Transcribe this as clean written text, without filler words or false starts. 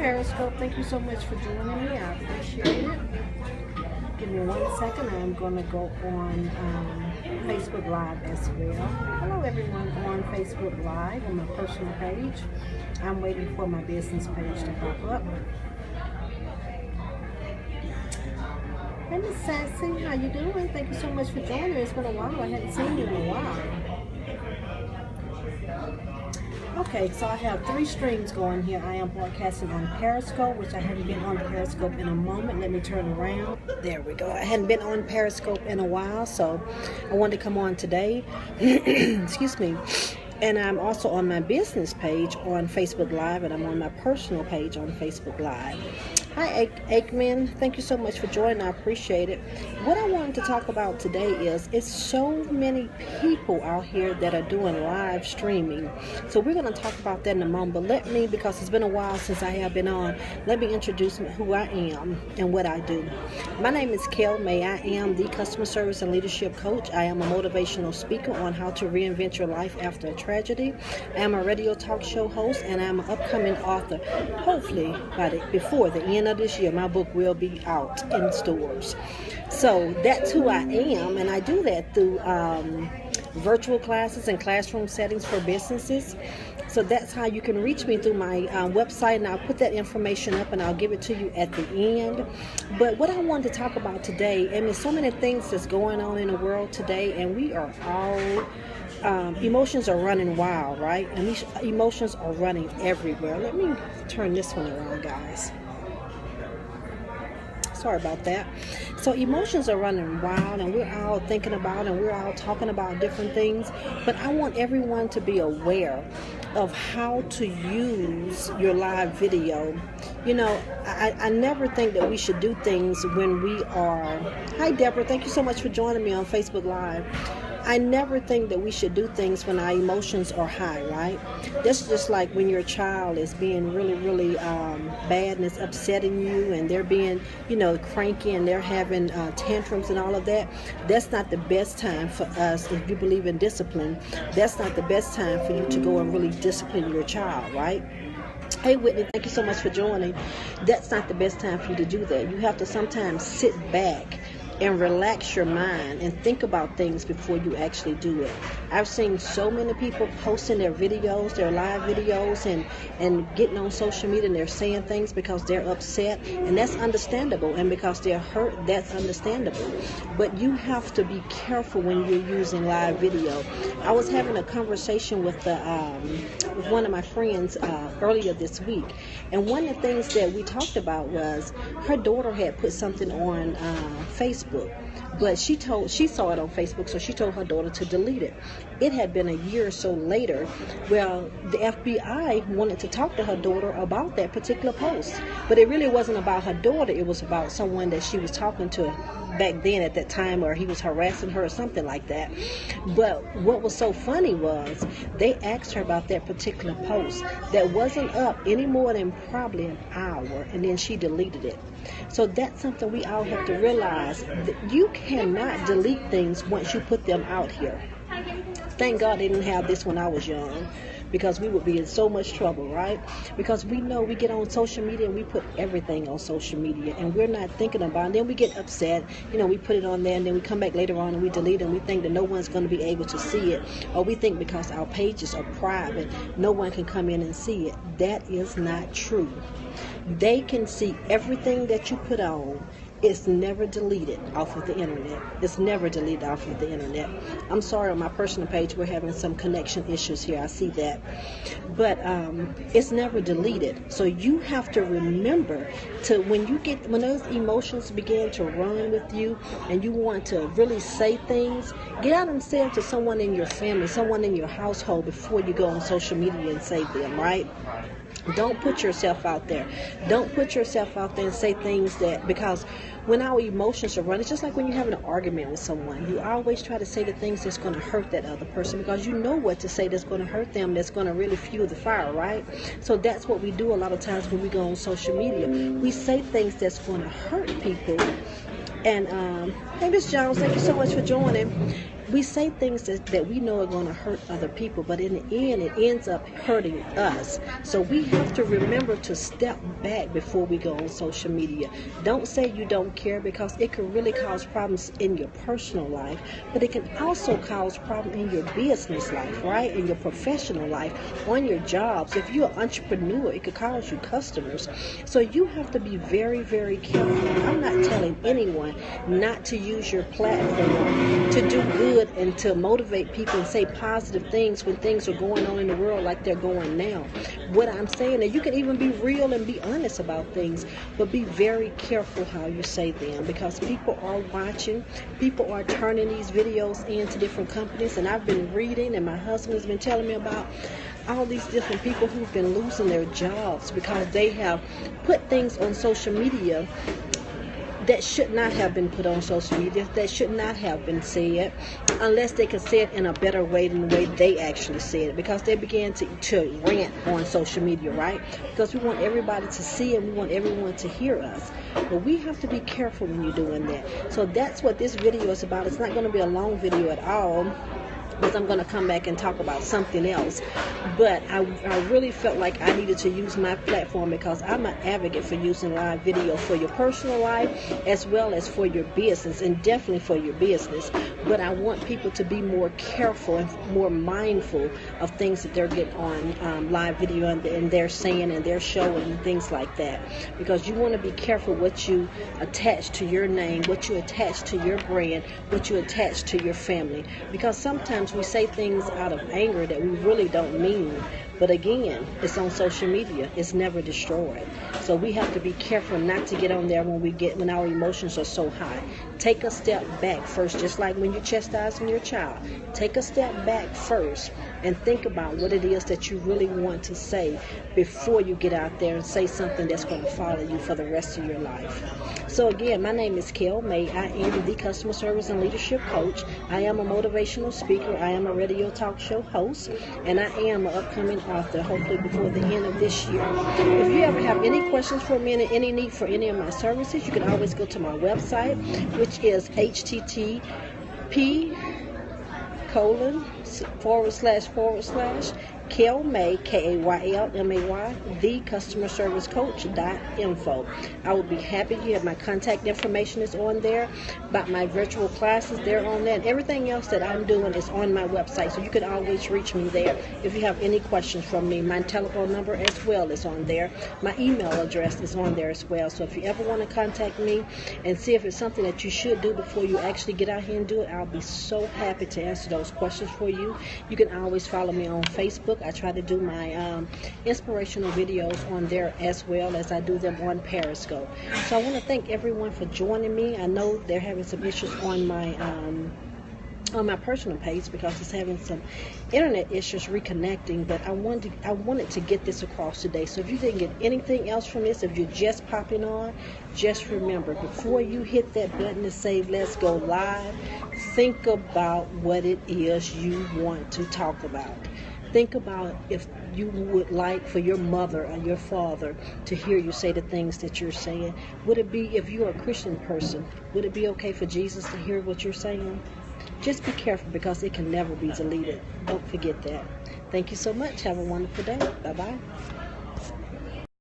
Periscope. Thank you so much for joining me. I appreciate it. Give me 1 second. I'm going to go on Facebook Live as well. Hello, everyone on Facebook Live on my personal page. I'm waiting for my business page to pop up. Hey, Miss Sassy, how you doing? Thank you so much for joining me. It's been a while. I hadn't seen you in a while. Okay, so I have 3 streams going here. I am broadcasting on Periscope, which I haven't been on Periscope in a moment. Let me turn around. There we go. I hadn't been on Periscope in a while, so I wanted to come on today. Excuse me. And I'm also on my business page on Facebook Live, and I'm on my personal page on Facebook Live. Hi, Aikman. Thank you so much for joining. I appreciate it. What I wanted to talk about today is it's so many people out here that are doing live streaming. So we're going to talk about that in a moment. But let me, because it's been a while since I have been on, let me introduce who I am and what I do. My name is Kayl May. I am the customer service and leadership coach. I am a motivational speaker on how to reinvent your life after a tragedy. I am a radio talk show host, and I'm an upcoming author. Hopefully, before the end of this year, my book will be out in stores. So that's who I am, and I do that through virtual classes and classroom settings for businesses. So that's how you can reach me, through my website, and I'll put that information up and I'll give it to you at the end. But what I wanted to talk about today, and there's so many things that's going on in the world today, and we are all emotions are running wild, right? And these emotions are running everywhere. Let me turn this one around, guys. Sorry about that. So emotions are running wild, and we're all thinking about, and we're all talking about different things. But I want everyone to be aware of how to use your live video. You know, I never think that we should do things when we are... Hi, Deborah. Thank you so much for joining me on Facebook Live. I never think that we should do things when our emotions are high, right? That's just like when your child is being really bad and it's upsetting you, and they're being, cranky, and they're having tantrums and all of that. That's not the best time for us, if you believe in discipline. That's not the best time for you to go and really discipline your child, right? Hey, Whitney, thank you so much for joining. That's not the best time for you to do that. You have to sometimes sit back and relax your mind and think about things before you actually do it. I've seen so many people posting their videos, their live videos, and getting on social media, and they're saying things because they're upset, and that's understandable, and because they're hurt, that's understandable. But you have to be careful when you're using live video. I was having a conversation with one of my friends earlier this week, and one of the things that we talked about was her daughter had put something on Facebook. But she saw it on Facebook, so she told her daughter to delete it. It had been a year or so later. Well, the FBI wanted to talk to her daughter about that particular post, but it really wasn't about her daughter. It was about someone that she was talking to back then at that time, or he was harassing her or something like that. But what was so funny was they asked her about that particular post that wasn't up any more than probably an hour, and then she deleted it. So that's something we all have to realize, that you cannot delete things once you put them out here. Thank God they didn't have this when I was young, because we would be in so much trouble, right? Because we know we get on social media and we put everything on social media, and we're not thinking about it. And then we get upset, we put it on there, and then we come back later on and we delete it, and we think that no one's going to be able to see it, or we think because our pages are private, no one can come in and see it. That is not true. They can see everything that you put on. It's never deleted off of the internet. It's never deleted off of the internet. I'm sorry, on my personal page we're having some connection issues here. I see that. But it's never deleted. So you have to remember to, when those emotions begin to run with you and you want to really say things, get out and say it to someone in your family, someone in your household before you go on social media and say them, right? Don't put yourself out there. Don't put yourself out there and say things that, because when our emotions are running, it's just like when you're having an argument with someone. You always try to say the things that's going to hurt that other person, because you know what to say that's going to hurt them, that's going to really fuel the fire, right? So that's what we do a lot of times when we go on social media. We say things that's going to hurt people. And hey, Miss Jones, thank you so much for joining. We say things that we know are going to hurt other people, but in the end, it ends up hurting us. So we have to remember to step back before we go on social media. Don't say you don't care, because it can really cause problems in your personal life, but it can also cause problems in your business life, right? In your professional life, on your jobs. If you're an entrepreneur, it could cause you customers. So you have to be very, very careful. I'm not telling anyone not to use your platform to do good and to motivate people and say positive things when things are going on in the world like they're going now. What I'm saying is you can even be real and be honest about things, but be very careful how you say them, because people are watching. People are turning these videos into different companies, and I've been reading, and my husband has been telling me about all these different people who've been losing their jobs because they have put things on social media that should not have been put on social media, that should not have been said, unless they could say it in a better way than the way they actually said it, because they began to rant on social media, right? Because we want everybody to see and we want everyone to hear us. But we have to be careful when you're doing that. So that's what this video is about. It's not going to be a long video at all, because I'm going to come back and talk about something else. But I really felt like I needed to use my platform, because I'm an advocate for using live video for your personal life as well as for your business, and definitely for your business. But I want people to be more careful and more mindful of things that they're getting on live video and they're saying and they're showing and things like that, because you want to be careful what you attach to your name, what you attach to your brand, what you attach to your family, because sometimes we say things out of anger that we really don't mean. But again, it's on social media. It's never destroyed. So we have to be careful not to get on there when our emotions are so high. Take a step back first, just like when you're chastising your child. Take a step back first and think about what it is that you really want to say before you get out there and say something that's going to follow you for the rest of your life. So again, my name is Kayl May. I am the Customer Service and Leadership Coach. I am a motivational speaker. I am a radio talk show host, and I am an upcoming author, hopefully before the end of this year. If you ever have any questions for me and any need for any of my services, you can always go to my website, which is http:// Kayl May, KAYLMAY, thecustomerservicecoach.info. I will be happy. You have my contact information is on there. About my virtual classes, they're on there. And everything else that I'm doing is on my website. So you can always reach me there if you have any questions from me. My telephone number as well is on there. My email address is on there as well. So if you ever want to contact me and see if it's something that you should do before you actually get out here and do it, I'll be so happy to answer those questions for you. You can always follow me on Facebook. I try to do my inspirational videos on there as well as I do them on Periscope. So I want to thank everyone for joining me. I know they're having some issues on my personal page because it's having some internet issues reconnecting, but I wanted to get this across today. So if you didn't get anything else from this, if you're just popping on, just remember, before you hit that button to say let's go live, think about what it is you want to talk about. Think about if you would like for your mother or your father to hear you say the things that you're saying. Would it be, if you're a Christian person, would it be okay for Jesus to hear what you're saying? Just be careful, because it can never be deleted. Don't forget that. Thank you so much. Have a wonderful day. Bye-bye.